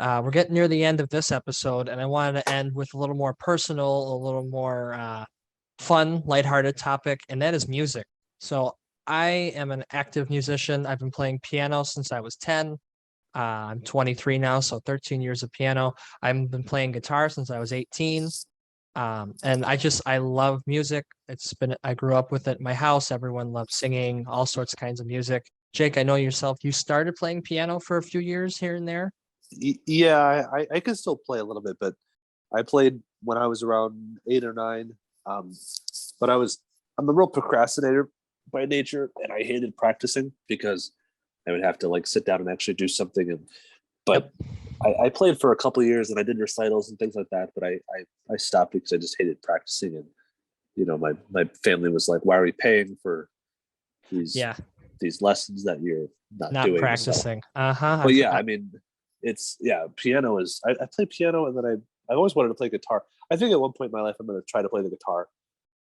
We're getting near the end of this episode, and I wanted to end with a little more personal, a little more fun, lighthearted topic, and that is music. So, I am an active musician. I've been playing piano since I was 10. I'm 23 now, so 13 years of piano. I've been playing guitar since I was 18. And I love music. I grew up with it in my house. Everyone loves singing, all sorts of kinds of music. Jake, I know yourself, you started playing piano for a few years here and there. Yeah, I can still play a little bit, but I played when I was around 8 or 9. Um, but I'm a real procrastinator by nature, and I hated practicing because I would have to like sit down and actually do something. But Yep. I played for a couple of years and I did recitals and things like that. But I stopped because I just hated practicing, and my family was like, "Why are we paying for these Yeah, these lessons that you're not not doing?" So, practicing. Uh-huh. but yeah, I mean, piano is. I play piano, and then I always wanted to play guitar. I think at one point in my life I'm going to try to play the guitar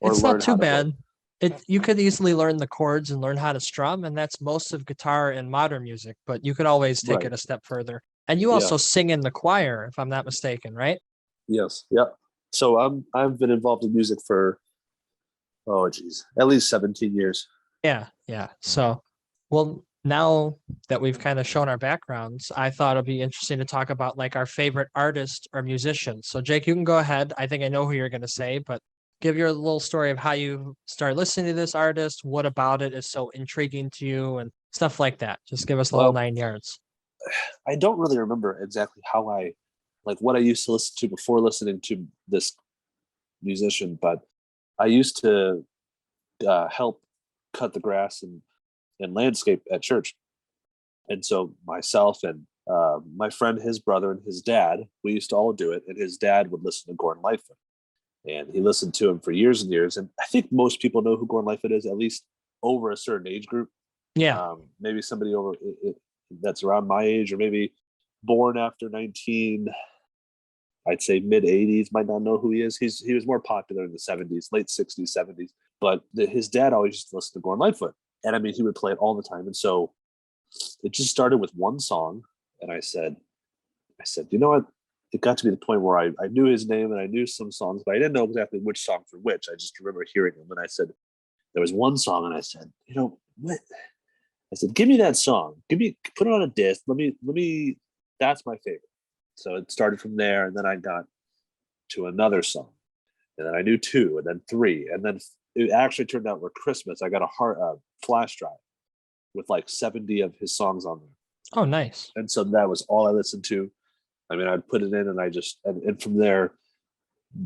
or It's not learn too how to play. bad. You could easily learn the chords and learn how to strum, and that's most of guitar and modern music, but you could always take Right. it a step further. And you Yeah. also sing in the choir, if I'm not mistaken, right? Yes. Yeah. So I've been involved in music for, oh geez, at least 17 years. Yeah, yeah. So, well, now that we've kind of shown our backgrounds, I thought it'd be interesting to talk about like our favorite artist or musician. So, Jake, you can go ahead. I think I know who you're going to say, but give your little story of how you started listening to this artist, what about it is so intriguing to you, and stuff like that. Just give us a little Well, 9 yards. I don't really remember exactly how like what I used to listen to before listening to this musician, but I used to help cut the grass and landscape at church. And so myself and my friend, his brother, and his dad, we used to all do it. And his dad would listen to Gordon Lightfoot, and he listened to him for years and years. And I think most people know who Gordon Lightfoot is, at least over a certain age group. Yeah. Maybe somebody that's around my age, or maybe born after 19, I'd say mid 80s, might not know who he is. He was more popular in the 70s, late 60s, 70s. But his dad always used to listen to Gordon Lightfoot. And I mean, he would play it all the time. And so it just started with one song. And I said, you know what? It got to be the point where I knew his name and I knew some songs, but I didn't know exactly which song for which. I just remember hearing him. And I said, there was one song, and I said, what? I said, give me that song. Put it on a disc. That's my favorite. So it started from there, and then I got to another song, and then I knew two, and then three, and then it actually turned out for Christmas I got a flash drive with like 70 of his songs on there, Oh, nice. and so that was all I listened to. I mean, I'd put it in, and and from there,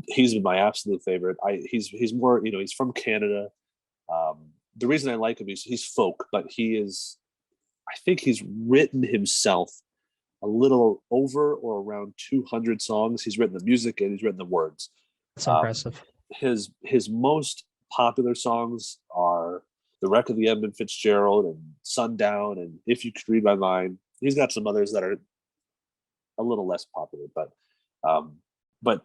he's been my absolute favorite. He's more, he's from Canada. The reason I like him is he's folk, but I think he's written himself a little over or around 200 songs. He's written the music and he's written the words. That's Um, impressive. his most popular songs are "The Wreck of the Edmund Fitzgerald" and "Sundown" and "If You Could Read My Mind." He's got some others that are a little less popular, um, but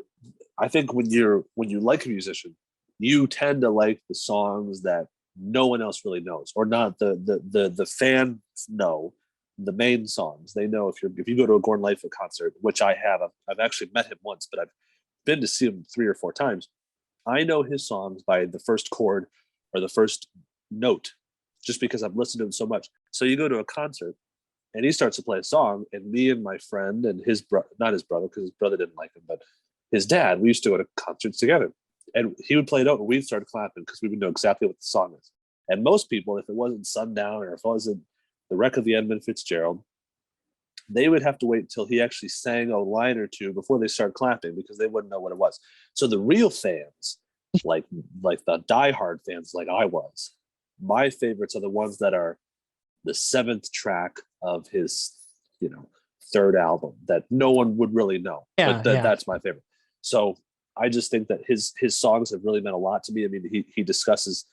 I think when you like a musician, you tend to like the songs that no one else really knows, or not the fans know the main songs. They know if you go to a Gordon Lightfoot concert, which I have. I've actually met him once, but I've been to see him 3 or 4 times. I know his songs by the first chord or the first note, just because I've listened to him so much. So you go to a concert and he starts to play a song, and me and my friend and not his brother, because his brother didn't like him, but his dad, we used to go to concerts together, and he would play it out and we'd start clapping because we would know exactly what the song is. And most people, if it wasn't Sundown or if it wasn't The Wreck of the Edmund Fitzgerald, they would have to wait until he actually sang a line or two before they start clapping, because they wouldn't know what it was. So the real fans, like the diehard fans like I was, my favorites are the ones that are the seventh track of his, you know, third album that no one would really know. Yeah, But yeah. that's my favorite. So I just think that his songs have really meant a lot to me. I mean, he discusses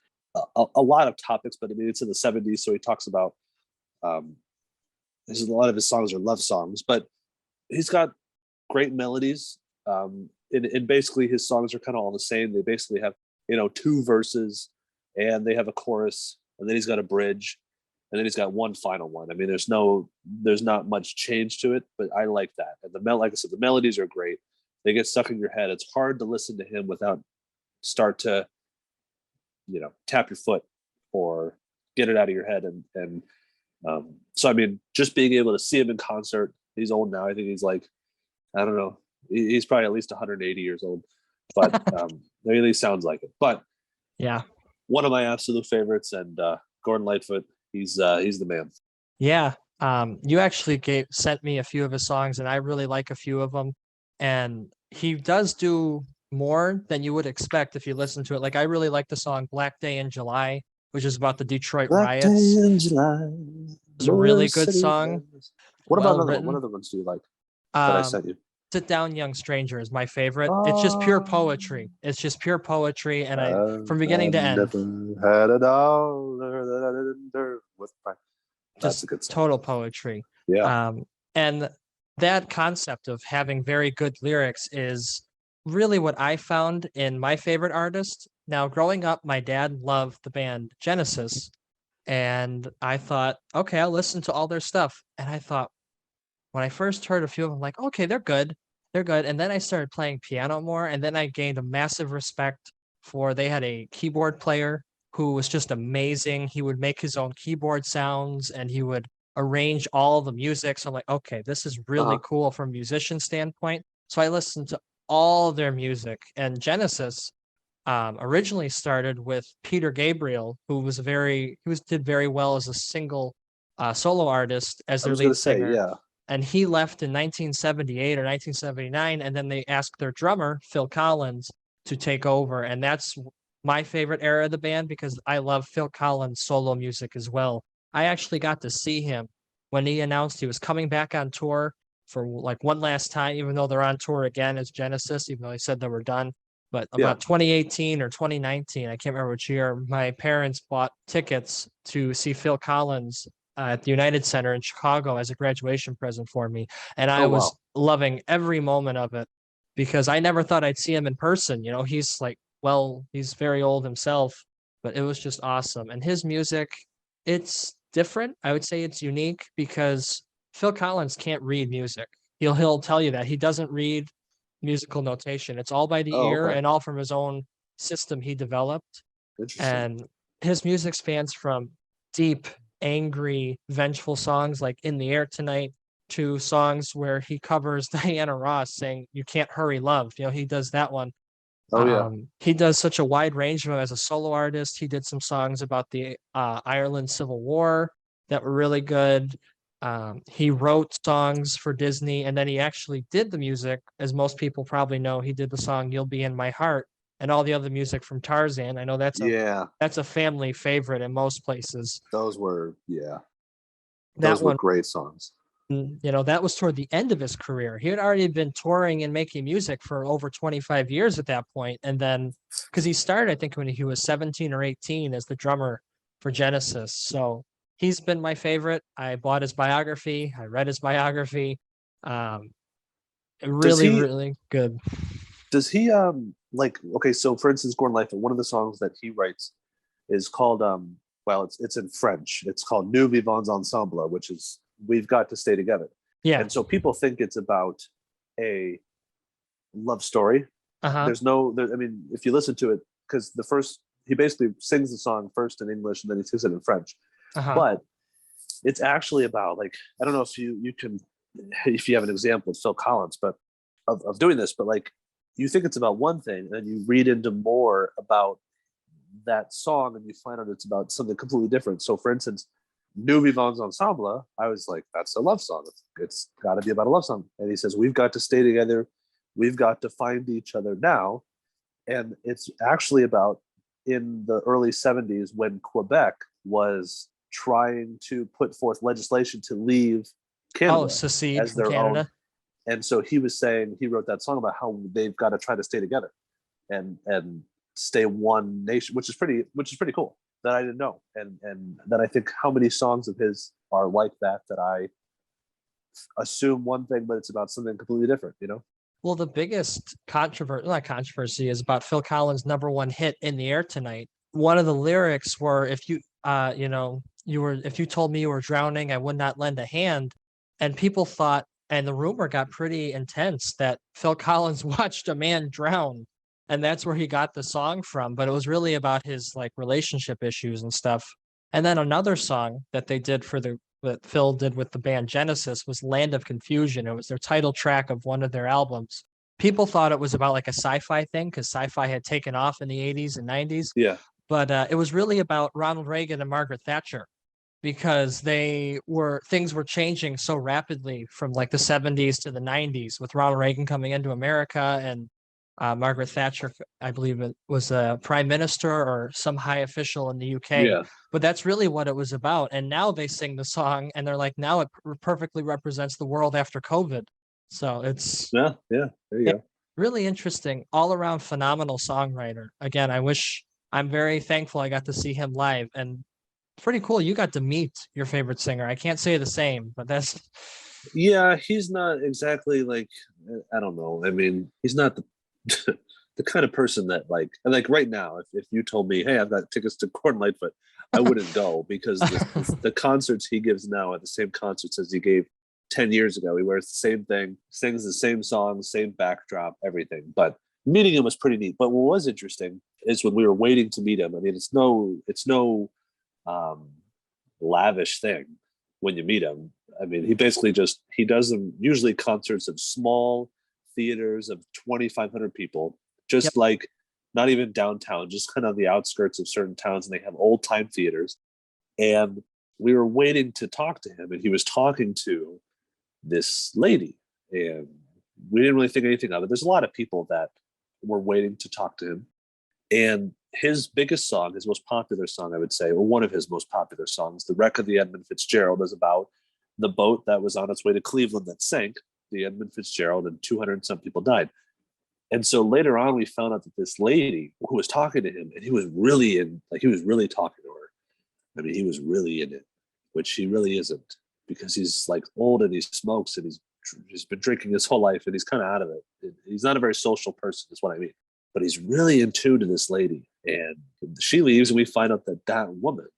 a lot of topics, but I mean, it's in the 70s, so he talks about um, a lot of his songs are love songs, but he's got great melodies. And basically his songs are kind of all the same. They basically have, two verses, and they have a chorus, and then he's got a bridge. and then he's got one final one. I mean, there's not much change to it, but I like that. And like I said, the melodies are great. They get stuck in your head. It's hard to listen to him without start to, tap your foot or get it out of your head. And so, I mean, just being able to see him in concert, he's old now. I think he's like, I don't know, he's probably at least 180 years old, but at least sounds like it. But Yeah. one of my absolute favorites, and Gordon Lightfoot, he's the man. Yeah. You actually sent me a few of his songs, and I really like a few of them. And he does do more than you would expect if you listen to it. Like, I really like the song Black Day in July, which is about the Detroit riots. Day in July. It's a really good song. What about well another one? written. What other ones do you like that I sent you? Sit Down Young Stranger is my favorite. It's just pure poetry. It's just pure poetry, and from beginning to end, never had a dollar that I didn't earn with my. That's just a good song. total poetry. Yeah. And that concept of having very good lyrics is really what I found in my favorite artist. Now, growing up, my dad loved the band Genesis, and I thought, okay, I'll listen to all their stuff. And I thought, when I first heard a few of them, like, okay, they're good. They're good. And then I started playing piano more, and then I gained a massive respect for, they had a keyboard player who was just amazing. He would make his own keyboard sounds, and he would arrange all the music. So I'm like, okay, this is really cool from a musician standpoint. So I listened to all their music. And Genesis originally started with Peter Gabriel, who did very well as a single solo artist as their lead singer. Yeah. And he left in 1978 or 1979, and then they asked their drummer, Phil Collins, to take over. And that's my favorite era of the band because I love Phil Collins' solo music as well. I actually got to see him when he announced he was coming back on tour for like one last time, even though they're on tour again as Genesis, even though they said they were done. But about 2018 or 2019, I can't remember which year, my parents bought tickets to see Phil Collins at the United Center in Chicago as a graduation present for me. And I was loving every moment of it because I never thought I'd see him in person. He's like, he's very old himself, but it was just awesome. And his music, it's different. I would say it's unique because Phil Collins can't read music. He'll tell you that he doesn't read musical notation. It's all by the ear and all from his own system he developed. And his music spans from deep, angry, vengeful songs like In the Air Tonight to songs where he covers Diana Ross saying, "You Can't Hurry Love." He does that one. He does such a wide range of them as a solo artist. He did some songs about the Ireland Civil War that were really good. He wrote songs for Disney, and then he actually did the music. As most people probably know, he did the song "You'll Be in My Heart" and all the other music from Tarzan. I know that's a family favorite in most places. Those were great songs. That was toward the end of his career. He had already been touring and making music for over 25 years at that point. And then, because he started, I think, when he was 17 or 18 as the drummer for Genesis. So he's been my favorite. I bought his biography. I read his biography. Really good. Does he so for instance, Gordon Lightfoot, one of the songs that he writes is called it's in French. It's called Nous Vivons Ensemble, which is We've Got to Stay Together. Yeah. And so people think it's about a love story. I mean, if you listen to it, because he basically sings the song first in English and then he sings it in French. But it's actually about, like, I don't know if you can, if you have an example of Phil Collins, but of doing this, but like, you think it's about one thing and you read into more about that song and you find out it's about something completely different. So for instance, Nous Vivons Ensemble, I was like, that's a love song. It's got to be about a love song. And he says, we've got to stay together. We've got to find each other now. And it's actually about in the early 70s when Quebec was trying to put forth legislation to leave Canada secede as from their Canada. own. And so he was saying, he wrote that song about how they've got to try to stay together and stay one nation, which is pretty cool. That I didn't know. And that I think how many songs of his are like that I assume one thing, but it's about something completely different, Well, the biggest controversy is about Phil Collins' #1 hit, In the Air Tonight, one of the lyrics were, if you if you told me you were drowning, I would not lend a hand. And people thought, and the rumor got pretty intense, that Phil Collins watched a man drown, and that's where he got the song from. But it was really about his like relationship issues and stuff. And then another song that they did for the that Phil did with the band Genesis was Land of Confusion. It was their title track of one of their albums. People thought it was about like a sci-fi thing because sci-fi had taken off in the 80s and 90s, Yeah. but it was really about Ronald Reagan and Margaret Thatcher, because things were changing so rapidly from like the 70s to the 90s with Ronald Reagan coming into America, and Margaret Thatcher, I believe it was a prime minister or some high official in the UK. Yeah. But that's really what it was about. And now they sing the song and they're like, now it perfectly represents the world after COVID. So it's Yeah. Yeah. There you yeah, go. really interesting, all around phenomenal songwriter. Again, I'm very thankful I got to see him live, and pretty cool. You got to meet your favorite singer. I can't say the same, but that's Yeah, he's not exactly like, I don't know. I mean, he's not the the kind of person that like right now, if you told me, hey, I've got tickets to Gordon Lightfoot, I wouldn't go because the concerts he gives now are the same concerts as he gave 10 years ago. He wears the same thing, sings the same song, same backdrop, everything. But meeting him was pretty neat. But what was interesting is when we were waiting to meet him. I mean, it's no um, lavish thing when you meet him. I mean, he does them usually concerts of small theaters of 2,500 people, yep. just like not even downtown, just kind of the outskirts of certain towns, and they have old time theaters. And we were waiting to talk to him, and he was talking to this lady, and we didn't really think anything of it. There's a lot of people that were waiting to talk to him, and his biggest song, his most popular song, I would say, or one of his most popular songs, "The Wreck of the Edmund Fitzgerald," is about the boat that was on its way to Cleveland that sank, the Edmund Fitzgerald, and 200 and some people died. And so later on, we found out that this lady who was talking to him, and he was really talking to her. I mean, he was really in it, which he really isn't, because he's like old and he smokes and he's been drinking his whole life and he's kind of out of it. He's not a very social person, is what I mean. But he's really in tune to this lady, and she leaves, and we find out that that woman,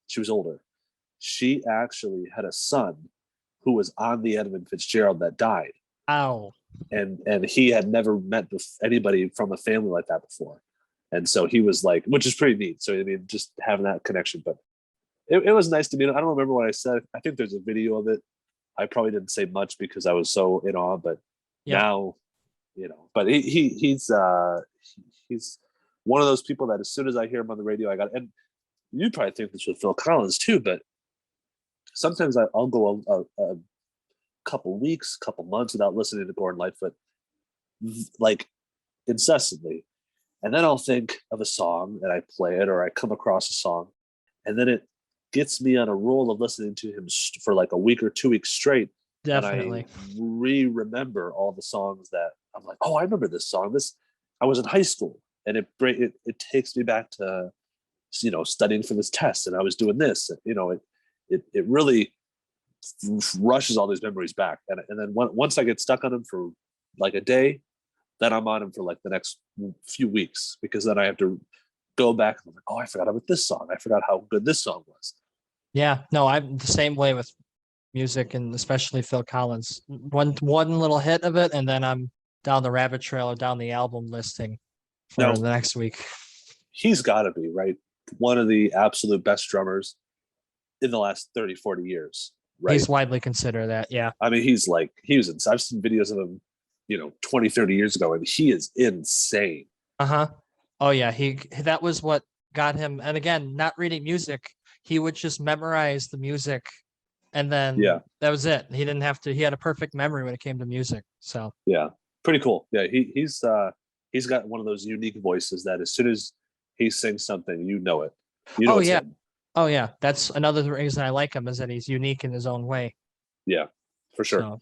she was older. She actually had a son who was on the Edmund Fitzgerald that died, Ow. and he had never met anybody from a family like that before, and so he was like, which is pretty neat. So I mean, just having that connection, but it was nice to meet him. I don't remember what I said. I think there's a video of it. I probably didn't say much because I was so in awe, but Yep. now, but he's one of those people that as soon as I hear him on the radio, I got, and you probably think this with Phil Collins too, but sometimes I'll go a couple weeks, couple months without listening to Gordon Lightfoot, like incessantly. And then I'll think of a song and I play it, or I come across a song, and then it gets me on a roll of listening to him for like a week or 2 weeks straight. Definitely. And I remember all the songs that I'm like, oh, I remember this song. I was in high school, and it takes me back to studying for this test, and I was doing this. It really rushes all these memories back, and then once I get stuck on them for like a day, then I'm on him for like the next few weeks, because then I have to go back and I'm like, oh, I forgot about this song. I forgot how good this song was. Yeah. No, I'm the same way with music, and especially Phil Collins. One little hit of it, and then I'm down the rabbit trail or down the album listing for Now, the next week. he's got to be, right, one of the absolute best drummers in the last 30, 40 years, right? He's widely considered that. Yeah. I mean, I've seen videos of him, 20, 30 years ago, and he is insane. Uh-huh. Oh yeah, that was what got him. And again, not reading music, he would just memorize the music, and then Yeah. that was it. He had a perfect memory when it came to music. So Yeah. Pretty cool. Yeah. He's got one of those unique voices that as soon as he sings something, it. oh It's yeah. him. Oh yeah. That's another reason I like him, is that he's unique in his own way. Yeah, for sure. So